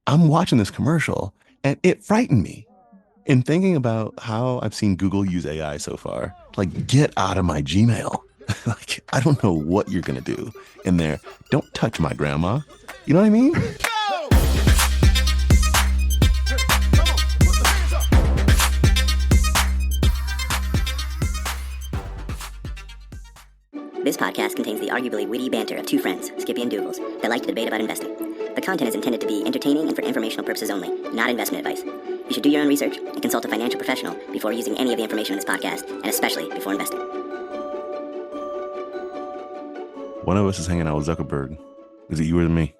I'm watching this commercial and it frightened me. In thinking about how I've seen Google use AI so far, like get out of my Gmail. Like, I don't know what you're gonna do in there. Don't touch my grandma. You know what I mean? This podcast contains the arguably witty banter of two friends, Skippy and Doogles, that like to debate about investing. The content is intended to be entertaining and for informational purposes only, not investment advice. You should do your own research and consult a financial professional before using any of the information in this podcast, and especially before investing. One of us is hanging out with Zuckerberg. Is it you or me?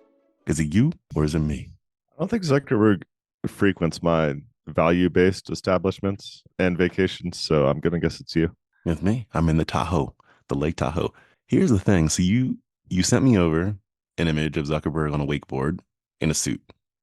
Is it you or is it me? I don't think Zuckerberg frequents my value-based establishments and vacations, so I'm gonna guess it's you. With me. I'm in the Tahoe, the Lake Tahoe. Here's the thing. So you sent me over an image of Zuckerberg on a wakeboard in a suit,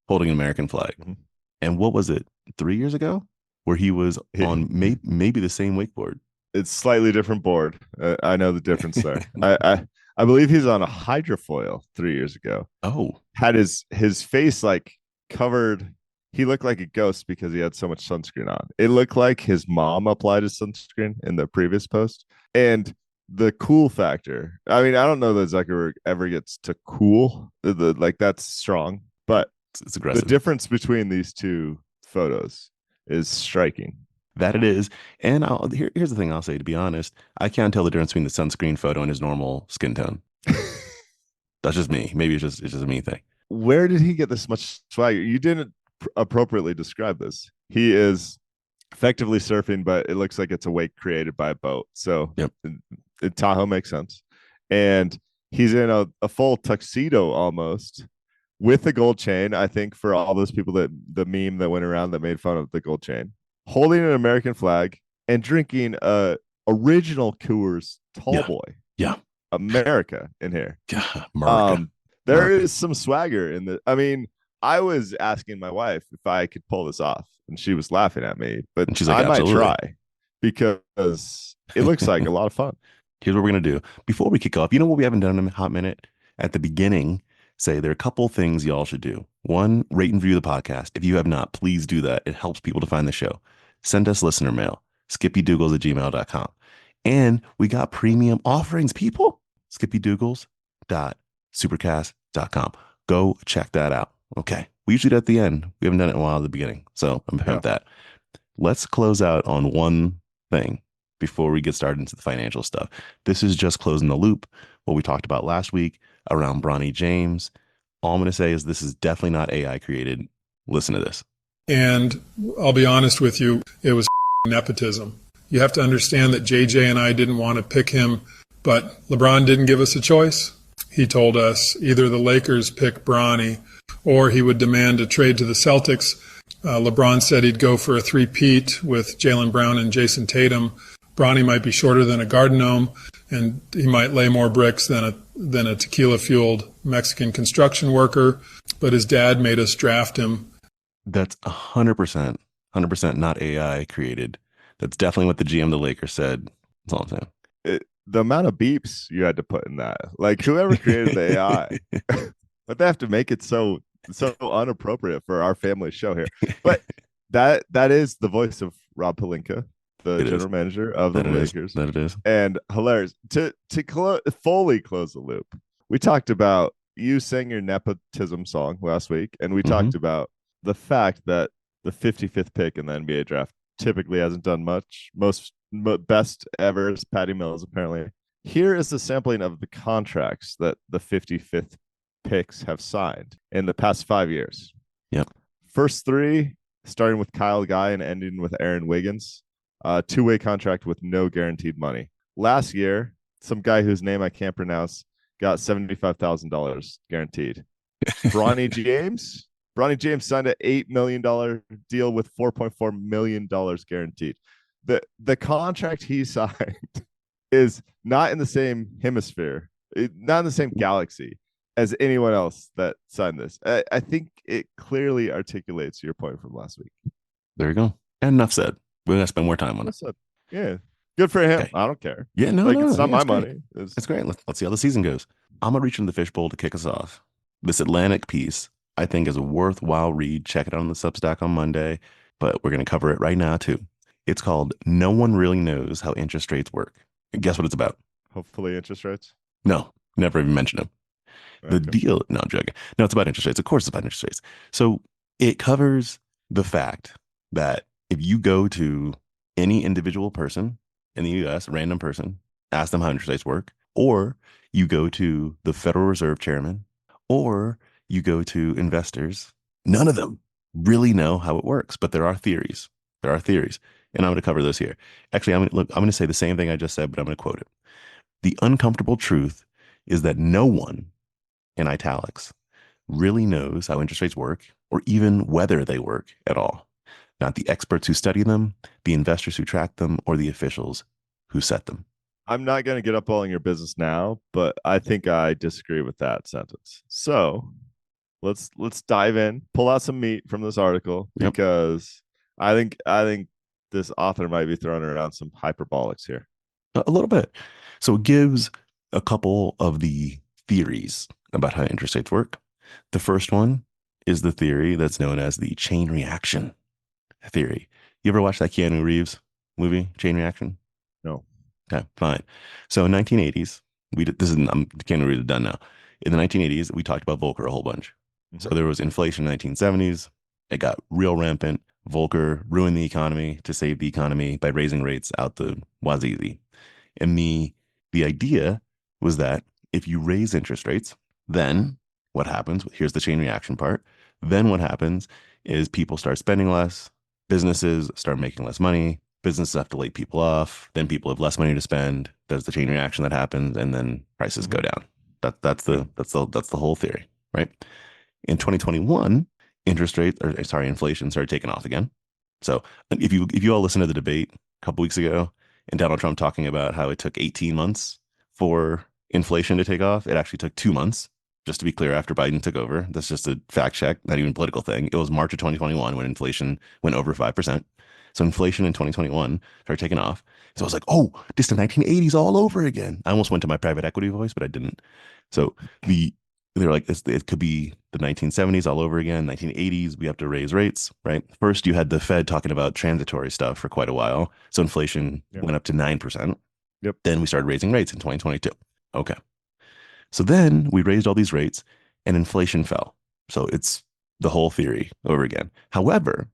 holding an American flag. Mm-hmm. And what was it, 3 years ago? Where he was on maybe the same wakeboard. It's slightly different board. I know the difference there. I believe he's on a hydrofoil 3 years ago. Oh, had his face like covered. He looked like a ghost because he had so much sunscreen on. It looked like his mom applied his sunscreen in the previous post. And the cool factor, I mean, I don't know that Zuckerberg ever gets to cool. Like that's strong, but it's aggressive. The difference between these two photos is striking. That it is. And here's the thing I'll say, to be honest, I can't tell the difference between the sunscreen photo and his normal skin tone. That's just me. Maybe it's just a me thing. Where did he get this much swagger? You didn't appropriately describe this. He is effectively surfing, but it looks like it's a wake created by a boat. So yep. Tahoe makes sense. And he's in a full tuxedo almost with a gold chain. I think for all those people that the meme that went around that made fun of the gold chain, holding an American flag and drinking original Coors Tall Boy. Yeah. America in here. Yeah. America. There is some swagger in the. I mean, I was asking my wife if I could pull this off, and she was laughing at me, but she's like, I might try because it looks like a lot of fun. Here's what we're going to do. Before we kick off, you know what we haven't done in a hot minute? At the beginning, say there are a couple things y'all should do. One, rate and review the podcast. If you have not, please do that. It helps people to find the show. Send us listener mail, skippydoogles@gmail.com. And we got premium offerings, people. skippydoogles.supercast.com. Go check that out. Okay. We usually do it at the end. We haven't done it in a while at the beginning. So I'm happy with that. Let's close out on one thing before we get started into the financial stuff. This is just closing the loop. What we talked about last week around Bronny James. All I'm going to say is this is definitely not AI created. Listen to this. And I'll be honest with you, it was nepotism. You have to understand that JJ and I didn't want to pick him, but LeBron didn't give us a choice. He told us either the Lakers pick Bronny or he would demand a trade to the Celtics. LeBron said he'd go for a three-peat with Jaylen Brown and Jason Tatum. Bronny might be shorter than a garden gnome, and he might lay more bricks than a tequila-fueled Mexican construction worker, but his dad made us draft him. That's 100% not AI created. That's definitely what the GM of the Lakers said. That's all I'm saying. The amount of beeps you had to put in that, like whoever created the AI, but they have to make it so unappropriate for our family show here. But that is the voice of Rob Pelinka, the general manager of the Lakers. That it is. And hilarious to fully close the loop. We talked about you sang your nepotism song last week, and we talked about the fact that the 55th pick in the NBA draft typically hasn't done much. Best ever is Patty Mills, apparently. Here is the sampling of the contracts that the 55th picks have signed in the past 5 years. Yep. First three, starting with Kyle Guy and ending with Aaron Wiggins. Two-way contract with no guaranteed money. Last year, some guy whose name I can't pronounce got $75,000 guaranteed. Bronny James signed an $8 million deal with $4.4 million guaranteed. The contract he signed is not in the same hemisphere, not in the same galaxy as anyone else that signed this. I think it clearly articulates your point from last week. There you go. And enough said. We're going to spend more time on it. Yeah. Good for him. Okay. I don't care. Yeah, no, it's not my great. money. It's great. Let's see how the season goes. I'm going to reach into the fishbowl to kick us off. This Atlantic piece I think is a worthwhile read. Check it out on the Substack on Monday, but we're going to cover it right now too. It's called No One Really Knows How Interest Rates Work. And guess what it's about? Hopefully, interest rates. No, never even mentioned them. The Okay. deal, no, I'm joking. No, it's about interest rates. Of course, it's about interest rates. So it covers the fact that if you go to any individual person in the US, a random person, ask them how interest rates work, or you go to the Federal Reserve chairman, or you go to investors, none of them really know how it works, but there are theories. There are theories. And I'm going to cover those here. Actually, I'm going to say the same thing I just said, but I'm going to quote it. The uncomfortable truth is that no one, in italics, really knows how interest rates work or even whether they work at all. Not the experts who study them, the investors who track them, or the officials who set them. I'm not going to get up all in your business now, but I think I disagree with that sentence. So let's dive in, pull out some meat from this article Yep. because I think this author might be throwing around some hyperbolics here. A little bit. So it gives a couple of the theories about how interest rates work. The first one is the theory that's known as the chain reaction theory. You ever watch that Keanu Reeves movie, Chain Reaction? No. Okay, fine. So in 1980s, I'm Keanu Reeves done now. In the 1980s, we talked about Volcker a whole bunch. So there was inflation in the 1970s. It got real rampant. Volcker ruined the economy to save the economy by raising rates out the wazoo. And the idea was that if you raise interest rates, then what happens? Here's the chain reaction part. Then what happens is people start spending less, businesses start making less money, businesses have to lay people off, then people have less money to spend. There's the chain reaction that happens, and then prices go down. That's the whole theory, right? In 2021, inflation started taking off again. So if you all listen to the debate a couple weeks ago and Donald Trump talking about how it took 18 months for inflation to take off, it actually took 2 months. Just to be clear, after Biden took over, that's just a fact check, not even a political thing. It was March of 2021 when inflation went over 5%. So inflation in 2021 started taking off. So I was like, oh, this is the 1980s all over again. I almost went to my private equity voice, but I didn't. So they're like, it could be the 1970s all over again, 1980s, we have to raise rates, right? First, you had the Fed talking about transitory stuff for quite a while. So inflation went up to 9%. Yep. Then we started raising rates in 2022. Okay. So then we raised all these rates and inflation fell. So it's the whole theory over again. However,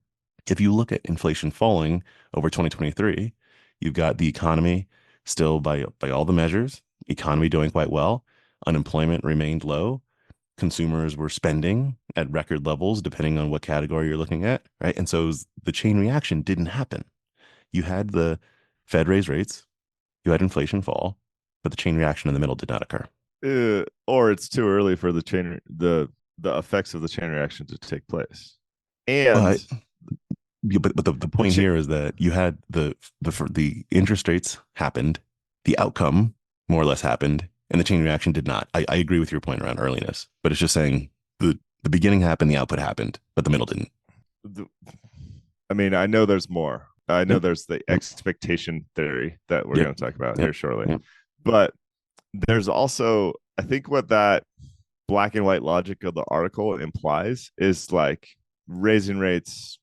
if you look at inflation falling over 2023, you've got the economy still by all the measures, economy doing quite well. Unemployment remained low. Consumers were spending at record levels, depending on what category you're looking at, right? And so the chain reaction didn't happen. You had the Fed raise rates, you had inflation fall, but the chain reaction in the middle did not occur. Or it's too early for the effects of the chain reaction to take place. And but the point here is that you had the interest rates happened, the outcome more or less happened, and the chain reaction did not. I agree with your point around earliness, but it's just saying the beginning happened, the output happened, but the middle didn't. I mean, I know there's more. I know there's the expectation theory that we're going to talk about here shortly. But there's also, I think what that black and white logic of the article implies is like raising rates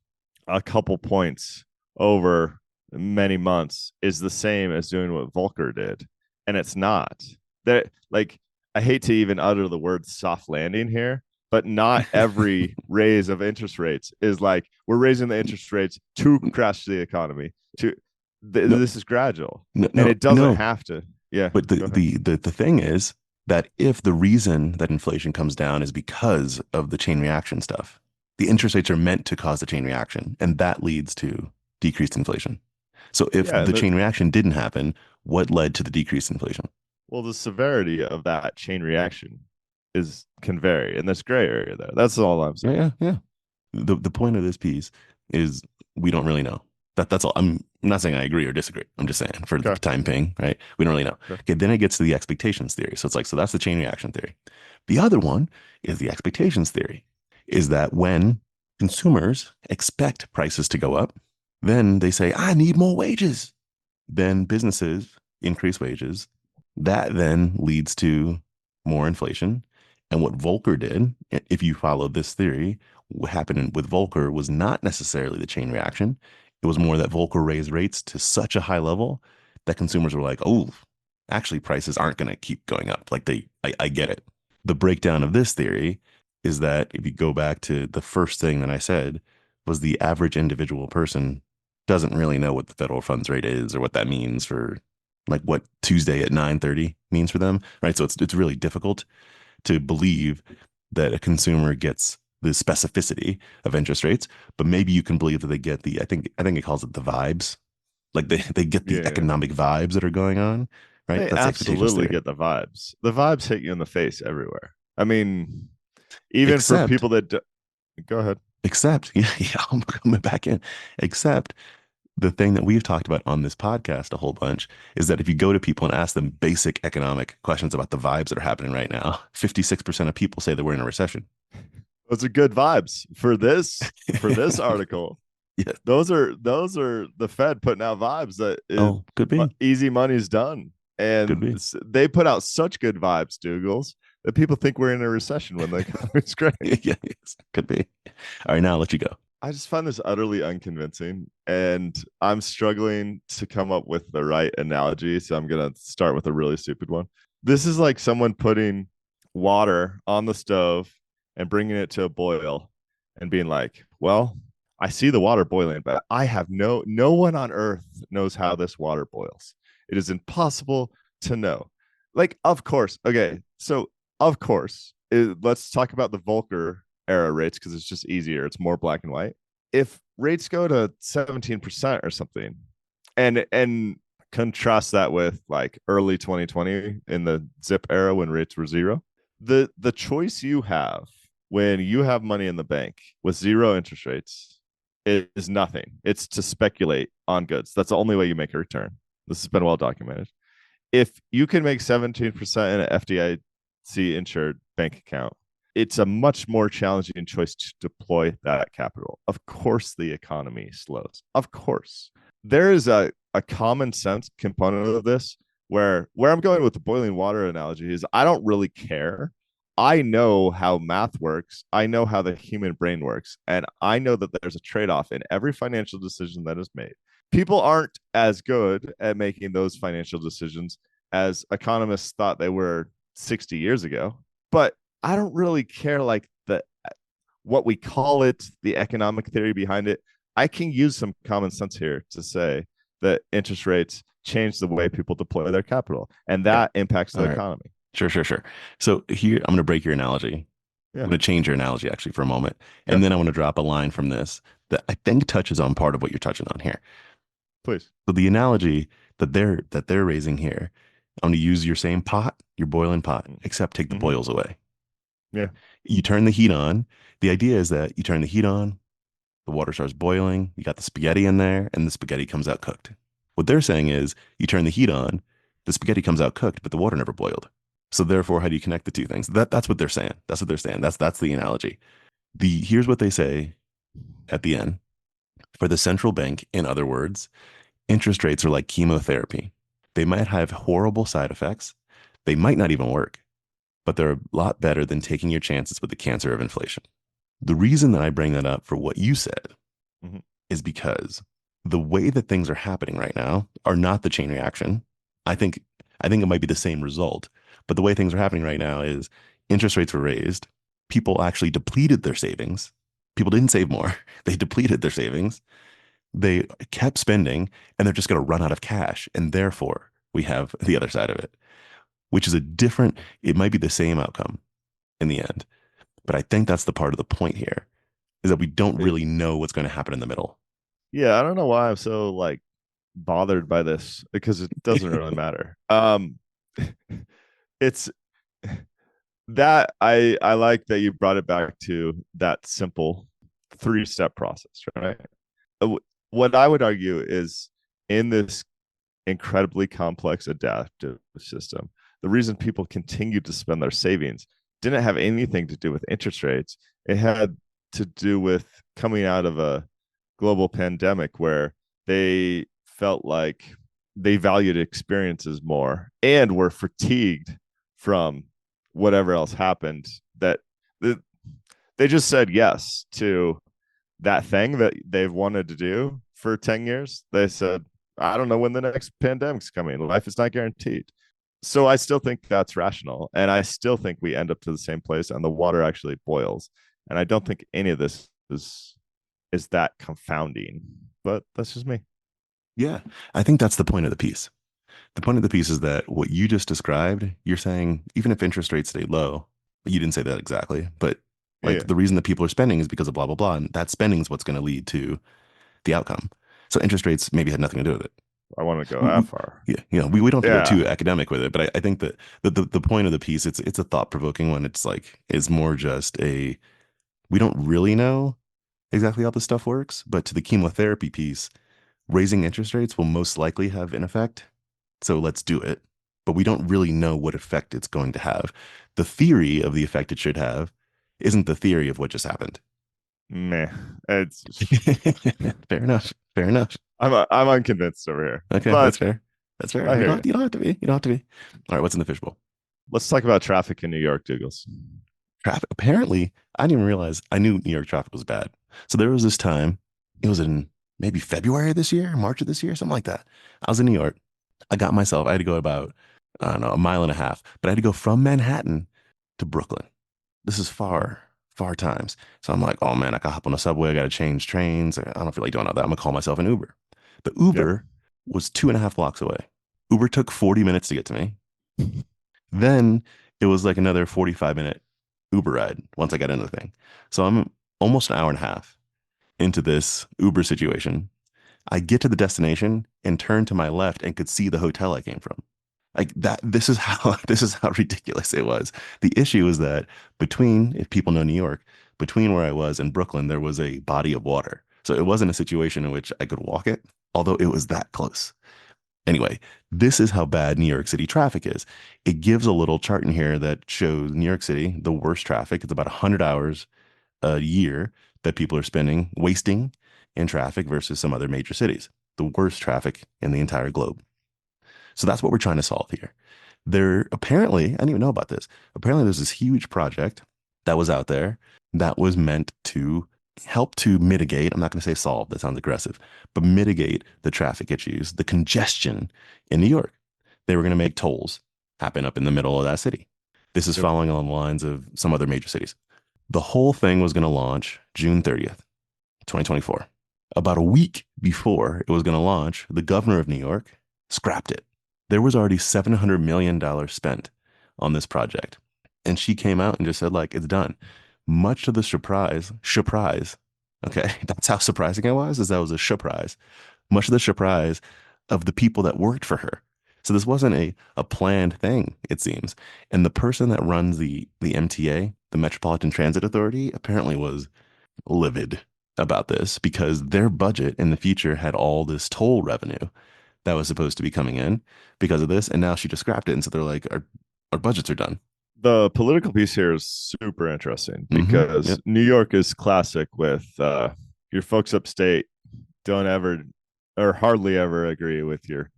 a couple points over many months is the same as doing what Volcker did. And it's not. That, like, I hate to even utter the word soft landing here, but not every raise of interest rates is like we're raising the interest rates to crash the economy. This is gradual, and it doesn't have to. Yeah, but the thing is that if the reason that inflation comes down is because of the chain reaction stuff, the interest rates are meant to cause the chain reaction, and that leads to decreased inflation. So if the chain reaction didn't happen, what led to the decreased inflation? Well, the severity of that chain reaction can vary, and there's gray area there. That's all I'm saying. Yeah. The point of this piece is we don't really know. That's all. I'm not saying I agree or disagree. I'm just saying for the time being, right? We don't really know. Okay, then it gets to the expectations theory. So it's like, so that's the chain reaction theory. The other one is the expectations theory, is that when consumers expect prices to go up, then they say, I need more wages. Then businesses increase wages. That then leads to more inflation. And what Volcker did, if you follow this theory, what happened with Volcker was not necessarily the chain reaction. It was more that Volcker raised rates to such a high level that consumers were like, oh, actually prices aren't going to keep going up. Like I get it. The breakdown of this theory is that if you go back to the first thing that I said was the average individual person doesn't really know what the federal funds rate is or what that means for like what Tuesday at 9:30 means for them, right? So it's really difficult to believe that a consumer gets the specificity of interest rates, but maybe you can believe that they get I think it calls it the vibes. Like they get the Yeah. economic vibes that are going on, right? They That's the expectations absolutely theory. get the vibes. The vibes hit you in the face everywhere. I mean, even for Except, people that go ahead. except, yeah, I'm coming back in. Except the thing that we've talked about on this podcast a whole bunch is that if you go to people and ask them basic economic questions about the vibes that are happening right now, 56% of people say that we're in a recession. Those are good vibes for this article. Yeah. Those are the Fed putting out vibes that Oh, could be. easy money's done. Could And be. they put out such good vibes, Doogles, that people think we're in a recession when the economy's great. Yeah, yes, could be. All right, now I'll let you go. I just find this utterly unconvincing, and I'm struggling to come up with the right analogy. So I'm going to start with a really stupid one. This is like someone putting water on the stove and bringing it to a boil and being like, well, I see the water boiling, but I have no one on earth knows how this water boils. It is impossible to know. Like, of course. Okay. So, of course, let's talk about the Volcker era rates because it's just easier. It's more black and white. If rates go to 17% or something, and contrast that with like early 2020 in the zip era when rates were zero, the choice you have when you have money in the bank with zero interest rates is nothing. It's to speculate on goods. That's the only way you make a return. This has been well documented. If you can make 17% in an FDIC insured bank account, it's a much more challenging choice to deploy that capital. Of course, the economy slows. Of course. There is a common sense component of this where I'm going with the boiling water analogy is I don't really care. I know how math works. I know how the human brain works. And I know that there's a trade off in every financial decision that is made. People aren't as good at making those financial decisions as economists thought they were 60 years ago. But I don't really care like what we call it, the economic theory behind it. I can use some common sense here to say that interest rates change the way people deploy their capital, and that impacts the economy. Sure. So here, I'm going to break your analogy. Yeah. I'm going to change your analogy actually for a moment. And then I want to drop a line from this that I think touches on part of what you're touching on here. Please. So the analogy that they're raising here, I'm going to use your same pot, your boiling pot, except take the boils away. Yeah. You turn the heat on. The idea is that you turn the heat on, the water starts boiling, you got the spaghetti in there, and the spaghetti comes out cooked. What they're saying is you turn the heat on, the spaghetti comes out cooked, but the water never boiled. So therefore, how do you connect the two things? That's what they're saying. That's what they're saying. That's the analogy. Here's what they say at the end. For the central bank, in other words, interest rates are like chemotherapy. They might have horrible side effects. They might not even work, but they're a lot better than taking your chances with the cancer of inflation. The reason that I bring that up for what you said is because the way that things are happening right now are not the chain reaction. I think it might be the same result, but the way things are happening right now is interest rates were raised. People actually depleted their savings. People didn't save more. They depleted their savings. They kept spending, and they're just going to run out of cash. And therefore, we have the other side of it, which is it might be the same outcome in the end. But I think that's the part of the point here is that we don't really know what's going to happen in the middle. Yeah, I don't know why I'm so like bothered by this because it doesn't really matter. It's that I like that you brought it back to that simple 3-step process, right? What I would argue is in this incredibly complex adaptive system, the reason people continue to spend their savings didn't have anything to do with interest rates. It had to do with coming out of a global pandemic where they felt like they valued experiences more and were fatigued from whatever else happened, that they just said yes to that thing that they've wanted to do for 10 years. They said, I don't know when the next pandemic's coming. Life is not guaranteed. So I still think that's rational. And I still think we end up to the same place and the water actually boils. And I don't think any of this is that confounding. But that's just me. Yeah, I think that's the point of the piece. The point of the piece is that what you just described, you're saying even if interest rates stay low, you didn't say that exactly, but like Yeah. the reason that people are spending is because of blah, blah, blah. And that spending is what's going to lead to the outcome. So interest rates maybe had nothing to do with it. I want to go We, that far. yeah, we don't have to go Yeah. too academic with it, but I think that the point of the piece, it's a thought provoking one. It's like, it's more just we don't really know exactly how this stuff works, but to the chemotherapy piece, raising interest rates will most likely have an effect. So let's do it. But we don't really know what effect it's going to have. The theory of the effect it should have isn't the theory of what just happened. Meh. It's Fair enough. Fair enough. I'm unconvinced over here. Okay, But that's fair. That's fair. I hear you. You don't have to be. You don't have to be. All right, what's in the fishbowl? Let's talk about traffic in New York, Douglas. Traffic. Apparently, I didn't even realize I knew New York traffic was bad. So there was this time, it was in maybe February of this year, March of this year, something like that. I was in New York. I had to go about, I don't know, a mile and a half, but I had to go from Manhattan to Brooklyn. This is far, far times. So I'm like, oh man, I got to hop on the subway. I got to change trains. I don't feel like doing all that. I'm going to call myself an Uber. The Uber was 2.5 blocks away. Uber took 40 minutes to get to me. Then it was like another 45-minute Uber ride once I got into the thing. So I'm almost an hour and a half into this Uber situation. I get to the destination and turn to my left and could see the hotel I came from. Like that, this is how ridiculous it was. The issue is that if people know New York, between where I was and Brooklyn, there was a body of water. So it wasn't a situation in which I could walk it, although it was that close. Anyway, this is how bad New York City traffic is. It gives a little chart in here that shows New York City, the worst traffic. It's about 100 hours a year that people are wasting in traffic versus some other major cities. The worst traffic in the entire globe. So that's what we're trying to solve here. Apparently, I didn't even know about this. Apparently, there's this huge project that was out there that was meant to help to mitigate, I'm not going to say solve, that sounds aggressive, but mitigate the traffic issues, the congestion in New York. They were going to make tolls happen up in the middle of that city. This is following on the lines of some other major cities. The whole thing was going to launch June 30th, 2024. About a week before it was going to launch, the governor of New York scrapped it. There was already $700 million spent on this project. And she came out and just said, like, it's done. Much to the surprise, okay, that's how surprising it was, is that was a surprise. Much of the surprise of the people that worked for her. So this wasn't a planned thing, it seems. And the person that runs the MTA, the Metropolitan Transit Authority, apparently was livid about this because their budget in the future had all this toll revenue that was supposed to be coming in because of this. And now she just scrapped it. And so they're like, our budgets are done. The political piece here is super interesting because New York is classic with your folks upstate don't ever or hardly ever agree with your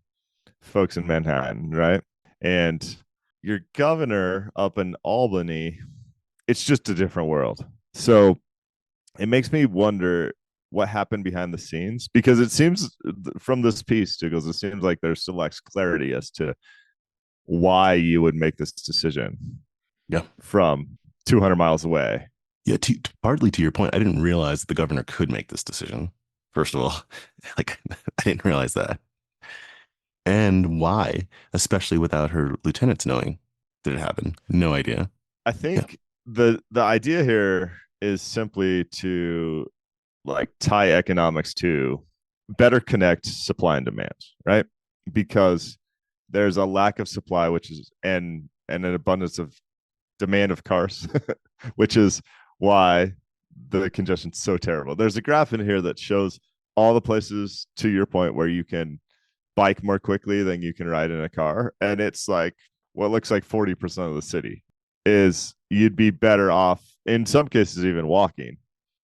folks in Manhattan, right? And your governor up in Albany, it's just a different world. So it makes me wonder what happened behind the scenes because it seems from this piece, Douglas, it seems like there's still lacks clarity as to why you would make this decision. Yeah. From 200 miles away. Yeah. Partly to your point, I didn't realize that the governor could make this decision. First of all, like I didn't realize that. And why, especially without her lieutenants knowing did it happen? No idea. I think the idea here is simply to like tie economics to better connect supply and demand, right? Because there's a lack of supply, which is and an abundance of demand of cars, which is why the congestion's so terrible. There's a graph in here that shows all the places, to your point, where you can bike more quickly than you can ride in a car. And it's like what looks like 40% of the city is you'd be better off, in some cases, even walking,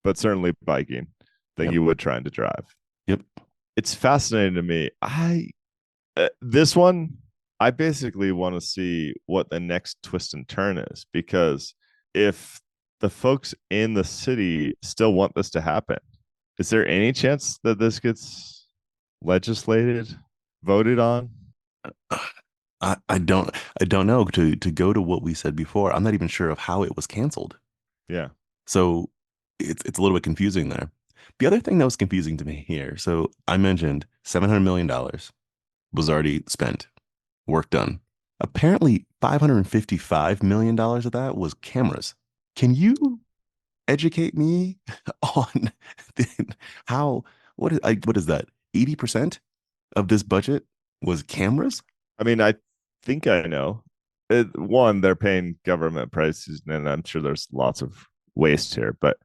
but certainly biking than you would trying to drive. Yep. It's fascinating to me. This one, I basically want to see what the next twist and turn is, because if the folks in the city still want this to happen, is there any chance that this gets legislated, voted on? I don't know. To go to what we said before, I'm not even sure of how it was canceled. Yeah. So it's a little bit confusing there. The other thing that was confusing to me here, so I mentioned $700 million was already spent, work done. Apparently, $555 million of that was cameras. Can you educate me on how, what is that? 80% of this budget was cameras? I mean, I think I know. One, they're paying government prices, and I'm sure there's lots of waste here. But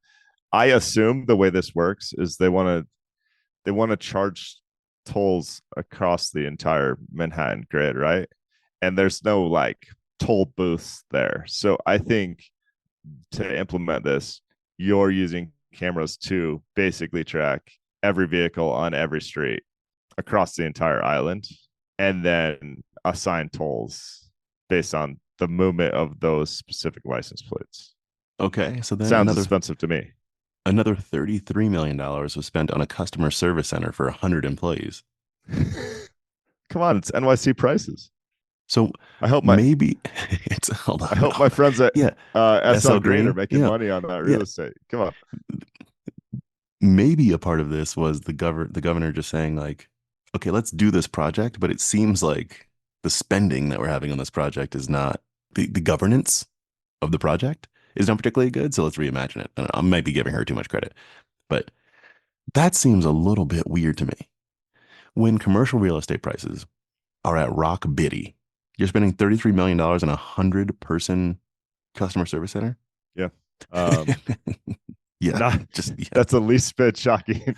I assume the way this works is they want to charge tolls across the entire Manhattan grid, right? And there's no like toll booths there. So I think to implement this, you're using cameras to basically track every vehicle on every street across the entire island, and then assign tolls based on the movement of those specific license plates. Okay, so then Sounds expensive to me. another $33 million was spent on a customer service center for 100 employees. Come on, it's NYC prices. So I hope maybe it's hold on. I hope my friends at Yeah, SL Green, Green are making yeah, money on that real estate. Come on. maybe a part of this was the governor just saying like, okay, let's do this project, but it seems like the spending that we're having on this project is not the governance of the project is not particularly good. So let's reimagine it. I don't know, I might be giving her too much credit, but that seems a little bit weird to me. When commercial real estate prices are at rock biddy, you're spending $33 million on a 100-person customer service center. Yeah. Yeah, Not, just yeah. that's the least bit shocking.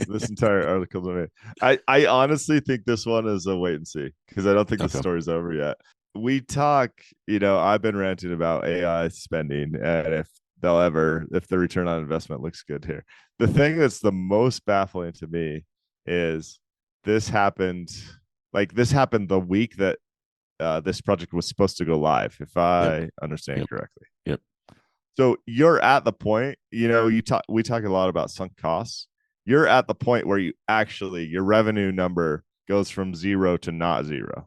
This entire article to me. I honestly think this one is a wait and see, because I don't think the Okay. story's over yet. We talk, I've been ranting about AI spending, and if the return on investment looks good here. The thing that's the most baffling to me is this happened the week that this project was supposed to go live, if Yep. I understand Yep. correctly. Yep. So you're at the point, we talk a lot about sunk costs. You're at the point where your revenue number goes from zero to not zero.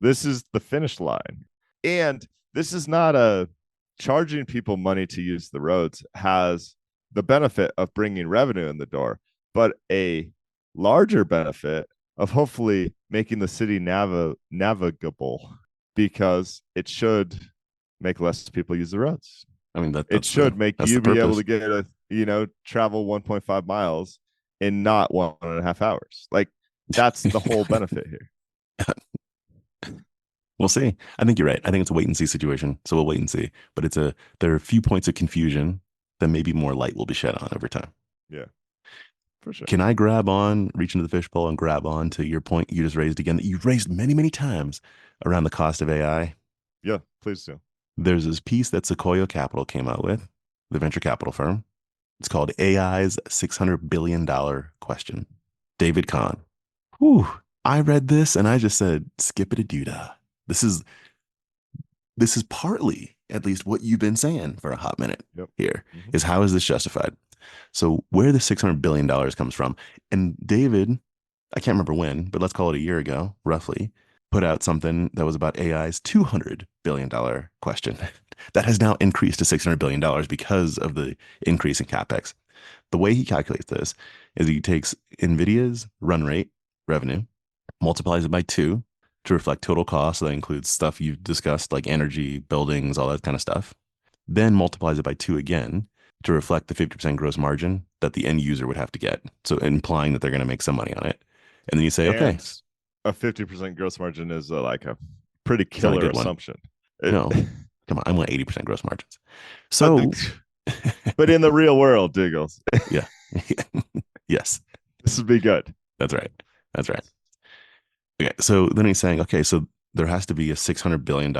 This is the finish line. And this is not a charging people money to use the roads has the benefit of bringing revenue in the door, but a larger benefit of hopefully making the city navigable, because it should make less people use the roads. I mean, It should make that's you the be able purpose. to get travel 1.5 miles in not 1.5 hours. Like, that's the whole benefit here. We'll see. I think you're right. I think it's a wait and see situation. So we'll wait and see. But there are a few points of confusion that maybe more light will be shed on over time. Yeah, for sure. Can I reach into the fishbowl and grab on to your point you just raised again that you've raised many, many times around the cost of AI? Yeah, please do. There's this piece that Sequoia Capital came out with, the venture capital firm. It's called AI's $600 billion question. David Kahn. Whew. I read this and I just said, skip it a doodah. This is partly, at least, what you've been saying for a hot minute here, is how is this justified? So where the $600 billion comes from, and David, I can't remember when, but let's call it a year ago, roughly, put out something that was about AI's $200 billion question. That has now increased to $600 billion because of the increase in CapEx. The way he calculates this is he takes NVIDIA's run rate revenue, multiplies it by 2 to reflect total cost. So that includes stuff you've discussed, like energy, buildings, all that kind of stuff. Then multiplies it by 2 again to reflect the 50% gross margin that the end user would have to get. So implying that they're going to make some money on it. And then you say, okay, a 50% gross margin is like a pretty killer assumption. No, come on, I want 80% gross margins. So, but in the real world, Doogles. Yeah. Yes. This would be good. That's right. That's right. Okay. So then he's saying, okay, so there has to be a $600 billion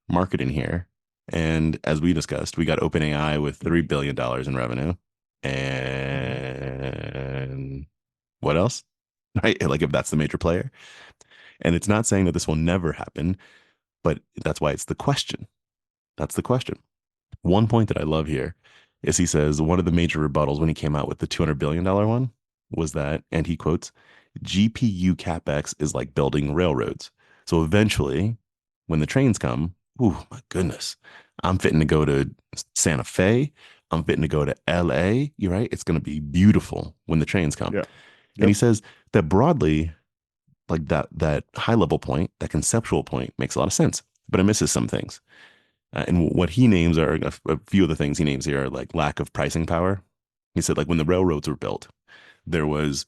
market in here. And as we discussed, we got OpenAI with $3 billion in revenue. And what else? Right? Like, if that's the major player. And it's not saying that this will never happen, but that's why it's the question. That's the question. One point that I love here is he says one of the major rebuttals when he came out with the $200 billion one was that, and he quotes, GPU capex is like building railroads. So eventually, when the trains come, oh my goodness, I'm fitting to go to Santa Fe. I'm fitting to go to LA. You're right. It's going to be beautiful when the trains come. Yeah. And he says that broadly, like that high level point, that conceptual point makes a lot of sense, but it misses some things. And what he names are a few of the things he names here are like lack of pricing power. He said, like when the railroads were built, there was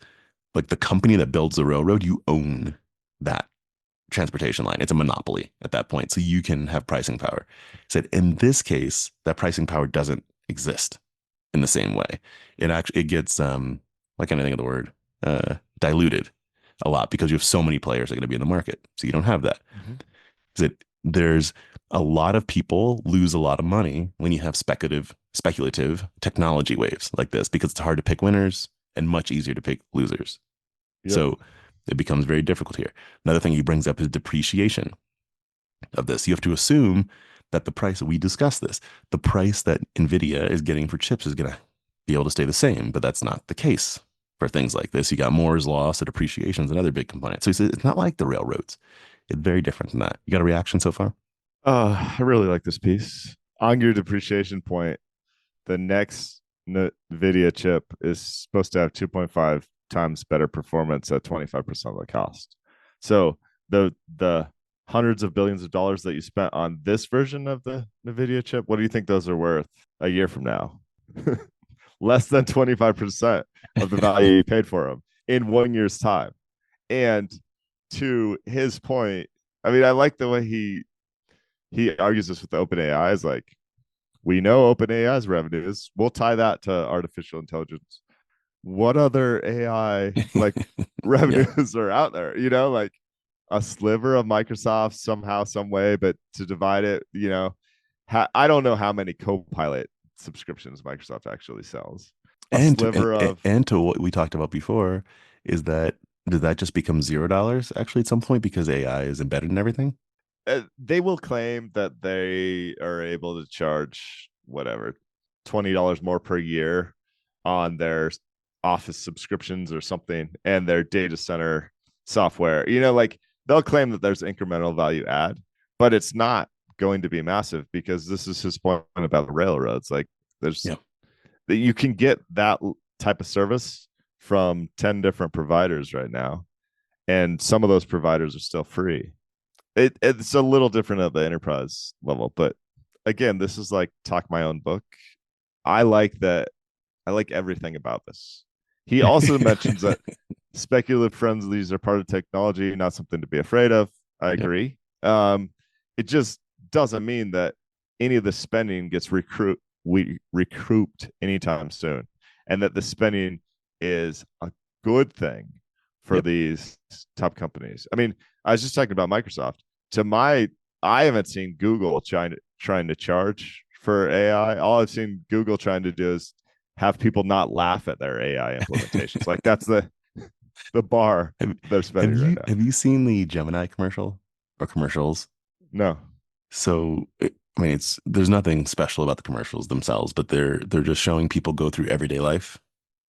like the company that builds the railroad, you own that transportation line. It's a monopoly at that point. So you can have pricing power. He said, in this case, that pricing power doesn't exist in the same way. It gets, I can't think of the word, diluted a lot because you have so many players that are going to be in the market. So you don't have that. Mm-hmm. That there's a lot of people lose a lot of money when you have speculative technology waves like this because it's hard to pick winners and much easier to pick losers. Yep. So it becomes very difficult here. Another thing he brings up is depreciation of this. You have to assume that the price, we discussed this, the price that NVIDIA is getting for chips is going to be able to stay the same, but that's not the case for things like this. You got Moore's law, so depreciation is another big component. So he says it's not like the railroads. It's very different than that. You got a reaction so far? I really like this piece. On your depreciation point, the next NVIDIA chip is supposed to have 2.5 times better performance at 25% of the cost. So the hundreds of billions of dollars that you spent on this version of the NVIDIA chip, what do you think those are worth a year from now? Less than 25% of the value you paid for them in 1 year's time. And to his point, I mean, I like the way he argues this with the OpenAI is like, we know OpenAI's revenues. We'll tie that to artificial intelligence. What other AI like revenues are out there? You know, like a sliver of Microsoft somehow, some way, but to divide it, you know, I don't know how many Copilot subscriptions Microsoft actually sells. And to what we talked about before is that did that just become $0 actually at some point because AI is embedded in everything? They will claim that they are able to charge whatever $20 more per year on their office subscriptions or something and their data center software. You know, like they'll claim that there's incremental value add, but it's not going to be massive because this is his point about the railroads. Like there's that you can get that type of service from 10 different providers right now, and some of those providers are still free. It's a little different at the enterprise level, but again, this is like talk my own book. I like that. I like everything about this. He also mentions that speculative frenzies are part of technology, not something to be afraid of. I agree. It just doesn't mean that any of the spending gets recouped anytime soon, and that the spending is a good thing for these top companies. I mean, I was just talking about Microsoft. I haven't seen Google trying to charge for AI. All I've seen Google trying to do is have people not laugh at their AI implementations. Like that's the bar they're spending right now. Have you seen the Gemini commercial or commercials? No. So I mean, there's nothing special about the commercials themselves, but they're just showing people go through everyday life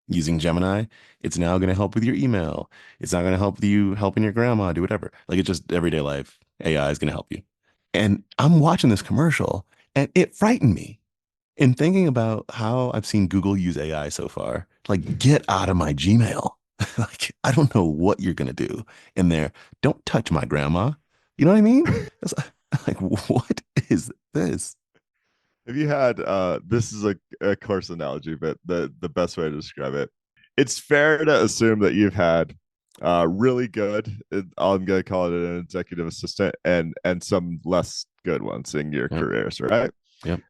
using Gemini. It's now going to help with your email. It's not going to help with you helping your grandma do whatever. Like it's just everyday life. AI is going to help you. And I'm watching this commercial and it frightened me. In thinking about how I've seen Google use AI so far, like get out of my Gmail. Like I don't know what you're going to do in there. Don't touch my grandma. You know what I mean? It's like, what is this? Have you had this is a coarse analogy, but the best way to describe it, it's fair to assume that you've had really good, I'm going to call it an executive assistant, and some less good ones in your careers, right? Yep.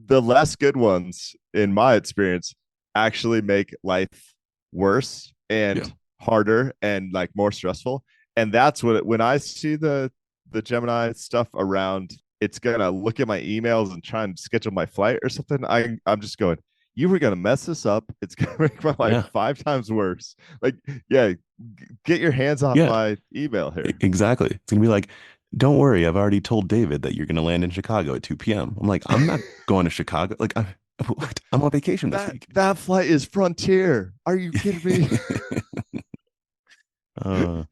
The less good ones, in my experience, actually make life worse and harder and like more stressful. And that's when I see the Gemini stuff around, it's gonna look at my emails and try and schedule my flight or something. I'm just going, you were gonna mess this up. It's gonna make my life Yeah. 5 times worse. Like, yeah, get your hands off Yeah. my email here. Exactly. It's gonna be like, don't worry, I've already told David that you're gonna land in Chicago at 2 p.m. I'm like, I'm not going to Chicago. Like, what? I'm on vacation this That week. that flight is Frontier. Are you kidding me? uh,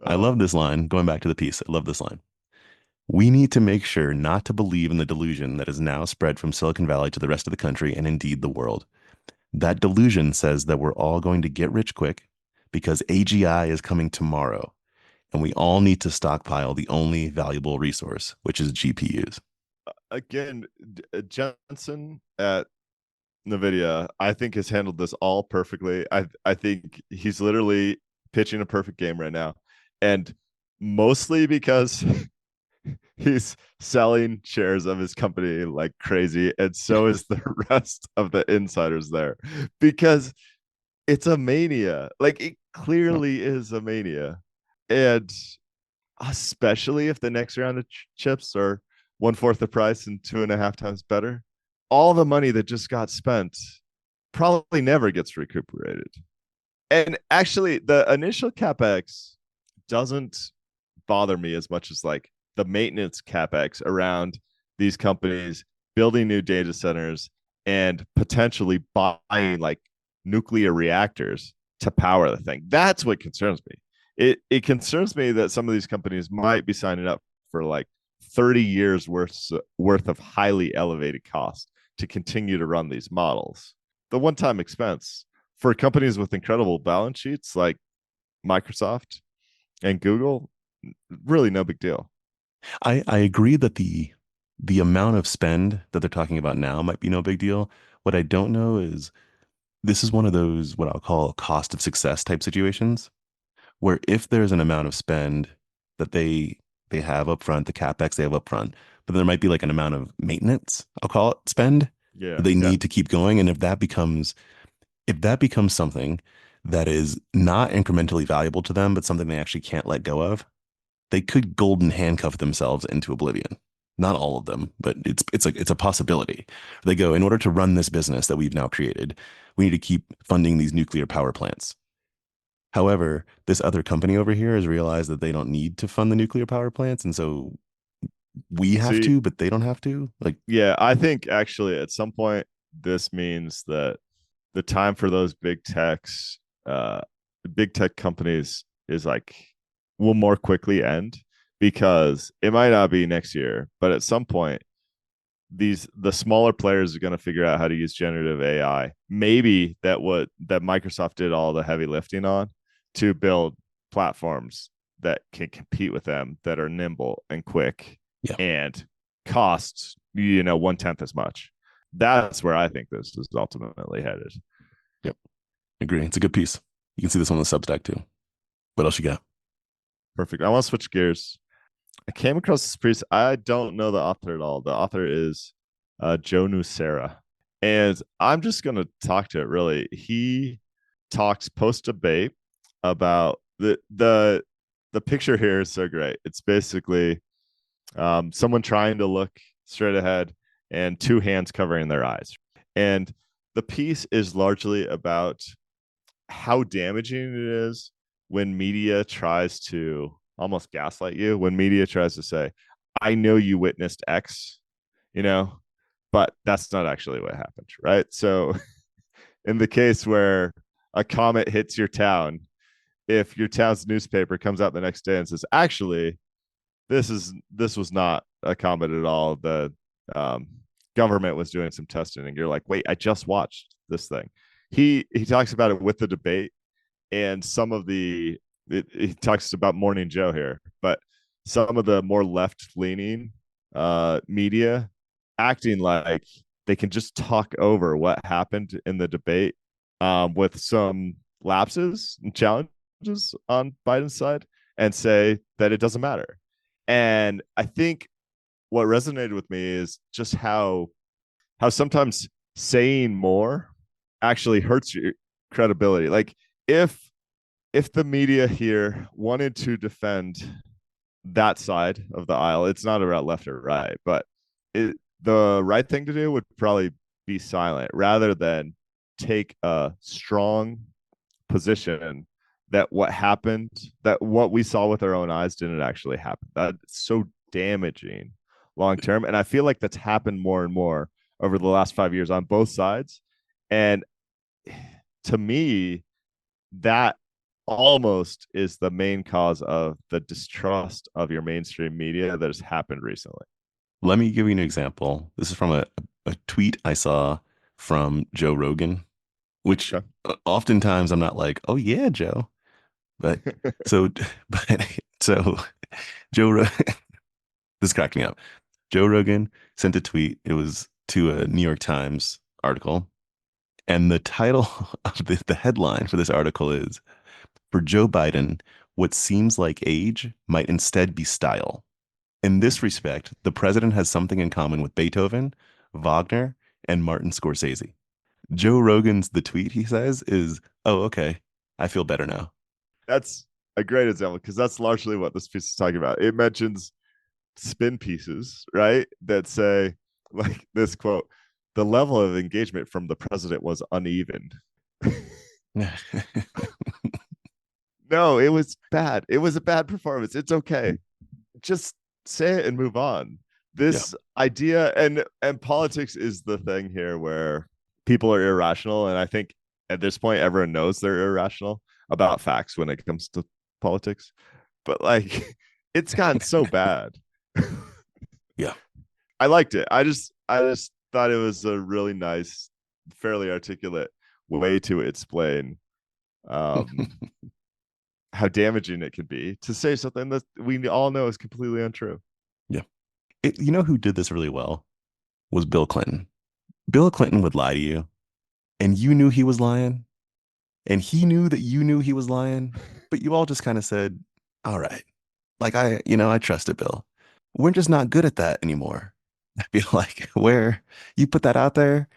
I uh, love this line. Going back to the piece, I love this line. We need to make sure not to believe in the delusion that is now spread from Silicon Valley to the rest of the country and indeed the world. That delusion says that we're all going to get rich quick because AGI is coming tomorrow, and we all need to stockpile the only valuable resource, which is GPUs. Again, Jensen at NVIDIA, I think, has handled this all perfectly. I think he's literally pitching a perfect game right now. And mostly because he's selling shares of his company like crazy. And so is the rest of the insiders there. Because it's a mania. Like, it clearly is a mania. And especially if the next round of chips are 1/4 the price and 2.5 times better, all the money that just got spent probably never gets recuperated. And actually, the initial capex doesn't bother me as much as like the maintenance capex around these companies building new data centers and potentially buying like nuclear reactors to power the thing. That's what concerns me. It concerns me that some of these companies might be signing up for like 30 years worth of highly elevated costs to continue to run these models. The one-time expense for companies with incredible balance sheets like Microsoft and Google, really no big deal. I agree that the amount of spend that they're talking about now might be no big deal. What I don't know is this is one of those what I'll call cost of success type situations where if there's an amount of spend that they have up front, the capex they have up front, but there might be like an amount of maintenance, I'll call it spend, that Yeah, they yeah. need to keep going. And if that becomes something that is not incrementally valuable to them, but something they actually can't let go of, they could golden handcuff themselves into oblivion. Not all of them, but it's a possibility. They go, in order to run this business that we've now created, we need to keep funding these nuclear power plants. However, this other company over here has realized that they don't need to fund the nuclear power plants, and so we have See, to, but they don't have to. Like, yeah, I think actually at some point this means that the time for those uh, big tech companies is like will more quickly end because it might not be next year, but at some point the smaller players are going to figure out how to use generative AI. Maybe that Microsoft did all the heavy lifting on to build platforms that can compete with them that are nimble and quick yeah, and cost 1/10 as much. That's where I think this is ultimately headed. yep, agree. It's a good piece. You can see this on the Substack too. What else you got? Perfect. I want to switch gears. I came across this piece. I don't know the author at all. The author is Joe Nucera. And I'm just going to talk to it really. He talks post debate about the picture here is so great. It's basically someone trying to look straight ahead and two hands covering their eyes. And the piece is largely about how damaging it is when media tries to almost gaslight you, when media tries to say, I know you witnessed X, but that's not actually what happened, right? So in the case where a comet hits your town, if your town's newspaper comes out the next day and says, actually, this was not a comet at all. The um, government was doing some testing, and you're like, wait, I just watched this thing. He talks about it with the debate, and some of he talks about Morning Joe here, but some of the more left leaning media acting like they can just talk over what happened in the debate with some lapses and challenges on Biden's side and say that it doesn't matter. And I think what resonated with me is just how sometimes saying more actually hurts your credibility. Like if the media here wanted to defend that side of the aisle, it's not about left or right, but the right thing to do would probably be silent rather than take a strong position that what we saw with our own eyes didn't actually happen. That's so damaging long term. And I feel like that's happened more and more over the last 5 years on both sides. And to me, that almost is the main cause of the distrust of your mainstream media that has happened recently. Let me give you an example. This is from a tweet I saw from Joe Rogan, which Okay. oftentimes I'm not like, oh yeah, Joe. But so, but so Joe, this cracked me up. Joe Rogan sent a tweet. It was to a New York Times article. And the title of the headline for this article is, "For Joe Biden, what seems like age might instead be style. In this respect, the president has something in common with Beethoven, Wagner, and Martin Scorsese." Joe Rogan's the tweet he says is, "Oh, okay. I feel better now." That's a great example because that's largely what this piece is talking about. It mentions spin pieces, right? That say, like this quote, the level of engagement from the president was uneven. No, it was bad. It was a bad performance. It's okay. Just say it and move on. Yeah. This idea and politics is the thing here where people are irrational. And I think at this point, everyone knows they're irrational about facts when it comes to politics. But like it's gotten so bad. Yeah. I liked it. I just thought it was a really nice, fairly articulate way to explain um how damaging it can be to say something that we all know is completely untrue. Yeah. You know who did this really well was Bill Clinton. Bill Clinton would lie to you, and you knew he was lying, and he knew that you knew he was lying, but you all just kind of said, all right, like I trusted Bill. We're just not good at that anymore. I feel like where you put that out there,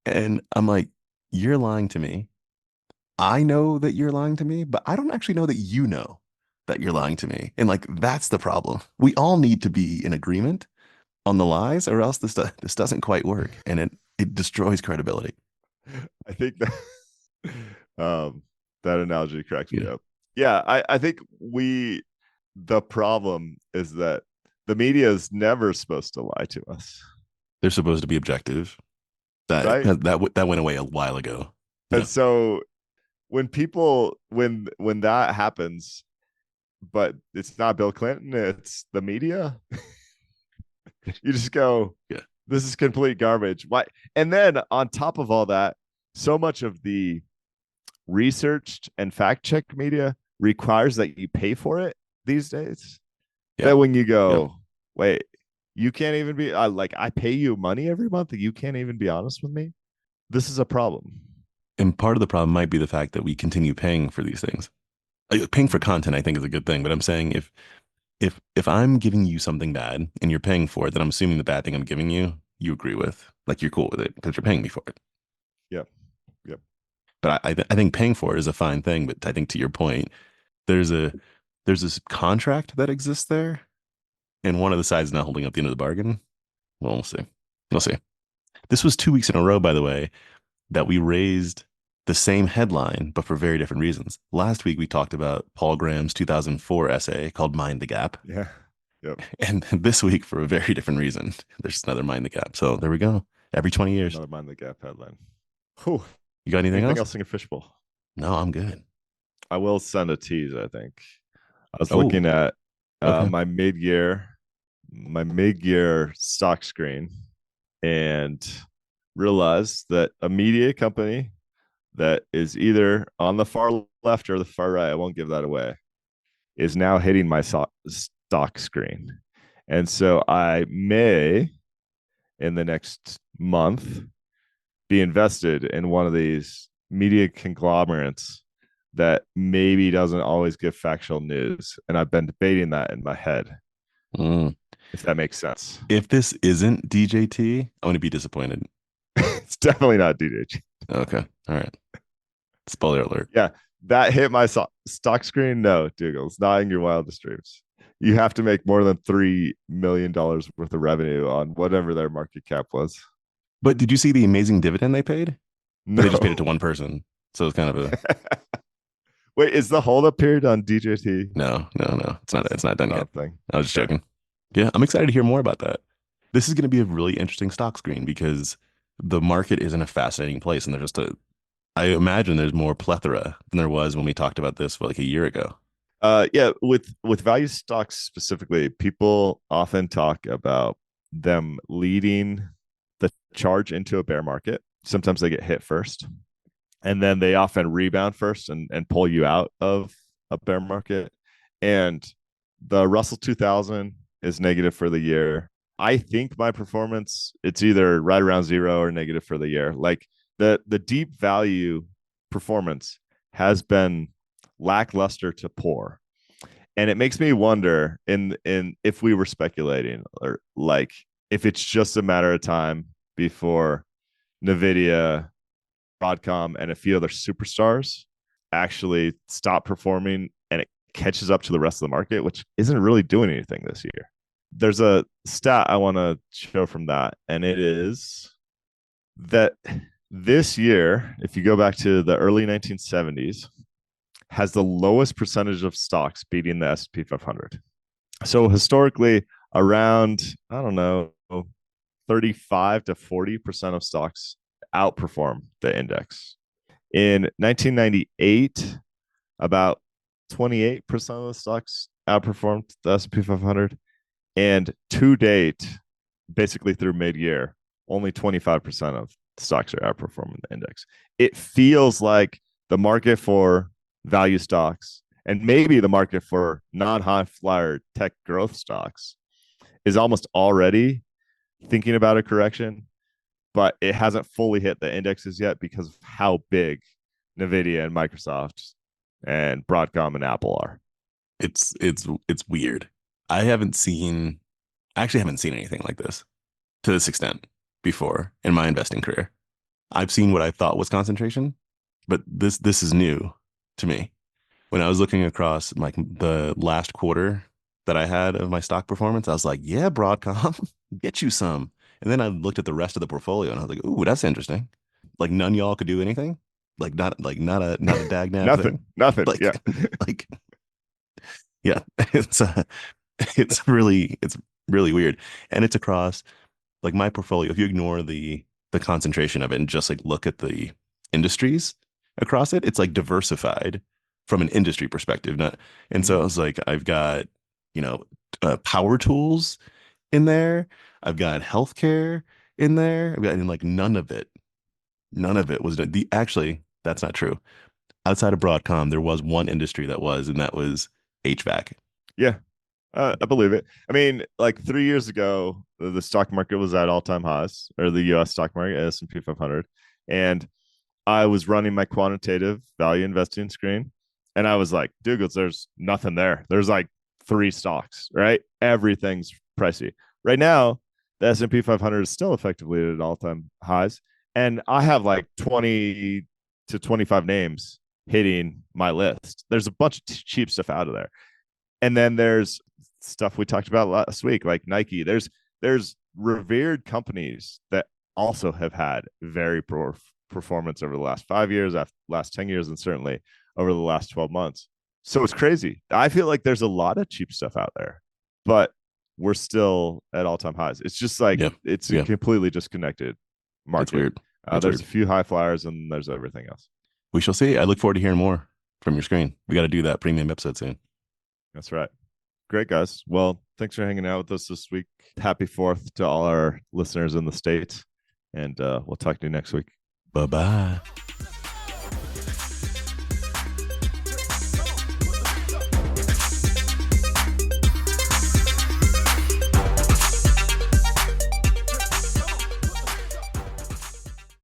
and I'm like, you're lying to me. I know that you're lying to me, but I don't actually know that you know that you're lying to me. And like that's the problem. We all need to be in agreement on the lies, or else this doesn't quite work, and it destroys credibility. I think that um that analogy cracks me Yeah, up. Yeah, I think the problem is that the media is never supposed to lie to us, they're supposed to be objective. That right? that went away a while ago. And Yeah, so when that happens, but it's not Bill Clinton, it's the media, you just go, yeah, this is complete garbage. Why? And then on top of all that, so much of the researched and fact checked media requires that you pay for it these days. yeah, That when you yeah. go, wait, you can't even be like, I pay you money every month and you can't even be honest with me. This is a problem. And part of the problem might be the fact that we continue paying for these things. Paying for content, I think, is a good thing. But I'm saying if I'm giving you something bad and you're paying for it, then I'm assuming the bad thing I'm giving you, you agree with, like you're cool with it because you're paying me for it. Yep. Yep. But I think paying for it is a fine thing. But I think to your point, there's a there's this contract that exists there, and one of the sides not holding up the end of the bargain. Well, we'll see. We'll see. This was 2 weeks in a row, by the way, that we raised the same headline, but for very different reasons. Last week, we talked about Paul Graham's 2004 essay called Mind the Gap. Yeah. Yep. And this week, for a very different reason, there's another Mind the Gap. So there we go. Every 20 years. Another mind the gap headline. Whew. You got anything Anything else? else in your fishbowl? No, I'm good. I will send a tease, I think. I was Oh, looking at okay. my mid-year stock screen and realized that a media company that is either on the far left or the far right, I won't give that away, is now hitting my stock screen. And so I may, in the next month, be invested in one of these media conglomerates that maybe doesn't always give factual news. And I've been debating that in my head, Mm. if that makes sense. If this isn't DJT, I'm going to be disappointed. It's definitely not DDH. Okay. All right. Spoiler alert. Yeah, that hit my stock screen. No, Doogles, not in your wildest dreams. You have to make more than $3 million worth of revenue on whatever their market cap was. But did you see the amazing dividend they paid? But they just paid it to No. one person. So it's kind of a Wait, is the holdup period on DJT? no. It's not done Not yet. a thing. I was just Okay. joking. Yeah, I'm excited to hear more about that. This is going to be a really interesting stock screen because the market is in a fascinating place, and I imagine there's more plethora than there was when we talked about this like a year ago. Yeah, with value stocks specifically, people often talk about them leading the charge into a bear market. Sometimes they get hit first, and then they often rebound first and pull you out of a bear market. And the Russell 2000 is negative for the year. I think my performance, it's either right around zero or negative for the year. Like the deep value performance has been lackluster to poor. And it makes me wonder in if we were speculating, or like if it's just a matter of time before Nvidia, Broadcom, and a few other superstars actually stop performing and it catches up to the rest of the market, which isn't really doing anything this year. There's a stat I want to show from that, and it is that this year, if you go back to the early 1970s, has the lowest percentage of stocks beating the S&P 500. So historically, around, I don't know, 35 to 40% of stocks outperform the index. In 1998, about 28% of the stocks outperformed the S&P 500. And to date, basically through mid-year, only 25% of stocks are outperforming the index. It feels like the market for value stocks and maybe the market for non-high flyer tech growth stocks is almost already thinking about a correction, but it hasn't fully hit the indexes yet because of how big Nvidia and Microsoft and Broadcom and Apple are. It's weird. I actually haven't seen anything like this to this extent before in my investing career. I've seen what I thought was concentration, but this is new to me. When I was looking across like the last quarter that I had of my stock performance, I was like, yeah, Broadcom, get you some. And then I looked at the rest of the portfolio and I was like, ooh, that's interesting. Like none of y'all could do anything. Not a dag nab thing. Nothing. Like Yeah. like yeah, it's really weird. And it's across like my portfolio. If you ignore the concentration of it and just like look at the industries across it, it's like diversified from an industry perspective. Not, and so I was like, I've got, you know, power tools in there. I've got healthcare in there. I've got, and like none of it was actually, that's not true. Outside of Broadcom, there was one industry and that was HVAC. Yeah. I believe it. I mean, like 3 years ago, the stock market was at all-time highs, or the U.S. stock market, S&P 500, and I was running my quantitative value investing screen, and I was like, Doogles, there's nothing there. There's like three stocks, right? Everything's pricey. Right now, the S&P 500 is still effectively at all-time highs, and I have like 20 to 25 names hitting my list. There's a bunch of cheap stuff out of there. And then there's stuff we talked about last week, like Nike. There's revered companies that also have had very poor performance over the last 5 years, last 10 years, and certainly over the last 12 months. So it's crazy. I feel like there's a lot of cheap stuff out there, but we're still at all-time highs. It's just like it's a completely disconnected market. It's weird. There's a few high flyers and there's everything else. We shall see. I look forward to hearing more from your screen. We got to do that premium episode soon. That's right. Great, guys. Well, thanks for hanging out with us this week. Happy 4th to all our listeners in the States. And we'll talk to you next week. Bye-bye.